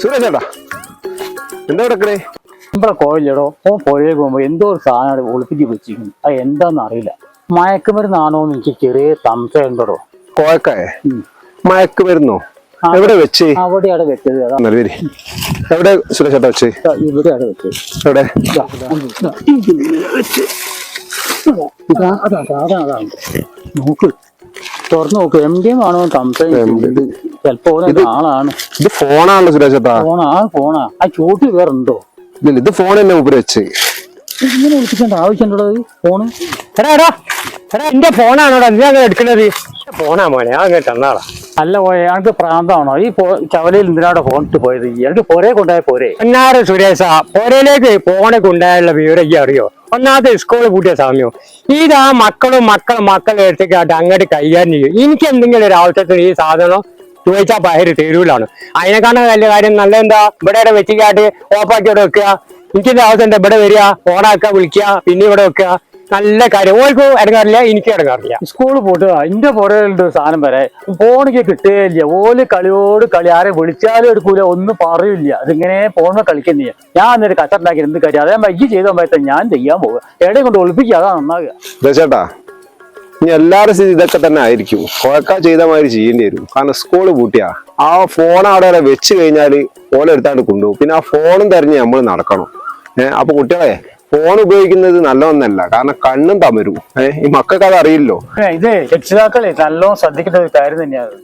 സുരേഷേട്ടാ എന്താ കിടക്കണേ? നമ്മളെ കോയില്ലടോ. ഓൻ പുഴയിൽ പോകുമ്പോ എന്തോ ഒരു സാധനം ഒളിപ്പിച്ച് വെച്ചിരിക്കുന്നു. അത് എന്താന്ന് അറിയില്ല. മയക്കുമരുന്നാണോന്ന് എനിക്ക് ചെറിയ സംശയം ഉണ്ടോ. കോയക്കായ മയക്കുമരുന്നോ? എവിടെ വെച്ച്? അവിടെയാണ് വെച്ചത്. അതാ എവിടെ സുരേഷേട്ടാ വെച്ച്? ഇവിടെയാണ് വെച്ചത്. എവിടെ? അതാണ് നോക്ക്, തുറന്നു നോക്ക്. എംഡിഎം ആണോ സംശയം. ചെലപ്പോ ആളാണ്. ഇത് ഫോണാണല്ലോ സുരേഷേട്ടാ. ഫോണാ ആ ചൂട്ട് വേറുണ്ടോ? ഇല്ല, ഇത് ഫോൺ തന്നെ ഉപരി വെച്ച്. ഇങ്ങനെ വിളിപ്പിക്കേണ്ട ആവശ്യമുണ്ടോ ഫോണ്? എടാ എന്റെ ഫോണാണോടാ നീ അങ്ങനെ എടുക്കണത്? ഫോണാ മോനെ, അങ്ങനെ തന്നാളാ. അല്ല പോയെ, ഞങ്ങൾക്ക് പ്രാന്താണോ ഈ ചവലയിൽ എന്തിനാടെ ഫോൺ ഇട്ട് പോയത്? ഞങ്ങൾക്ക് പോരെ കൊണ്ടുപോയ പോരെ. ഒന്നാറ് സുരേഷ, പോരയിലേക്ക് ഫോണ് കൊണ്ടുപോയുള്ള വിവരം അറിയോ? ഒന്നാമത് സ്കൂള് കൂട്ടിയ സമയം ഇതാ മക്കളും എടുത്തേക്കാട്ട് അങ്ങോട്ട് കൈകാര്യം ചെയ്യും. എനിക്ക് എന്തെങ്കിലും ഒരു ആവശ്യത്തിന് ഈ സാധനം ചോദിച്ചാൽ പയറ് തരൂലാണ്. അതിനെക്കാളും വലിയ കാര്യം നല്ല എന്താ ഇവിടെ വെച്ചിക്കാട്ട് ഓഫാക്കി ഇവിടെ വെക്കുക. എനിക്കെന്താ ആവശ്യം ഉണ്ട്? ഇവിടെ വരിക, ഓണാക്കുക, വിളിക്കുക, പിന്നെ ഇവിടെ വെക്കുക. നല്ല കാര്യം. ഓർക്കും ഇറങ്ങാറില്ല, എനിക്ക് ഇറങ്ങാറില്ല. സ്കൂള് പോട്ടുക എന്റെ പുറയിലുണ്ട് സാധനം വരെ. ഫോണിക്ക് കിട്ടുകയില്ല. ഓല് കളിയോട് കളി, ആരെ വിളിച്ചാലും എടുക്കൂല, ഒന്നും പറയില്ല. അതിങ്ങനെ ഫോണിൽ കളിക്കുന്നേ. ഞാൻ അന്നേരം കച്ചറുണ്ടാക്കി എന്ത് കാര്യം? അതേ മയ്ക്ക് ചെയ്ത സമയത്ത് ഞാൻ ചെയ്യാൻ പോവുക. എവിടെയും കൊണ്ട് ഒളിപ്പിക്കുക, അതാണ് നന്നാകുക. ചേട്ടാ ഇനി എല്ലാവരും സ്ഥിതി ഇതൊക്കെ തന്നെ ആയിരിക്കും. കോയക്ക ചെയ്ത മാതിരി ചെയ്യേണ്ടി വരും. കാരണം സ്കൂള് പൂട്ടിയാ ആ ഫോൺ അവിടെ വെച്ച് കഴിഞ്ഞാല് ഓല എടുത്താണ്ട് കൊണ്ടുപോകും. പിന്നെ ആ ഫോണും തെരഞ്ഞ് നമ്മൾ നടക്കണം. അപ്പൊ കുട്ടികളെ ഫോൺ ഉപയോഗിക്കുന്നത് നല്ലതൊന്നല്ല. കാരണം കണ്ണും തമരും. ഈ മക്കൾക്ക് അത് അറിയില്ലോ. ഇത് രക്ഷിതാക്കളെ നല്ലോണം ശ്രദ്ധിക്കേണ്ട ഒരു കാര്യം തന്നെയാണ്.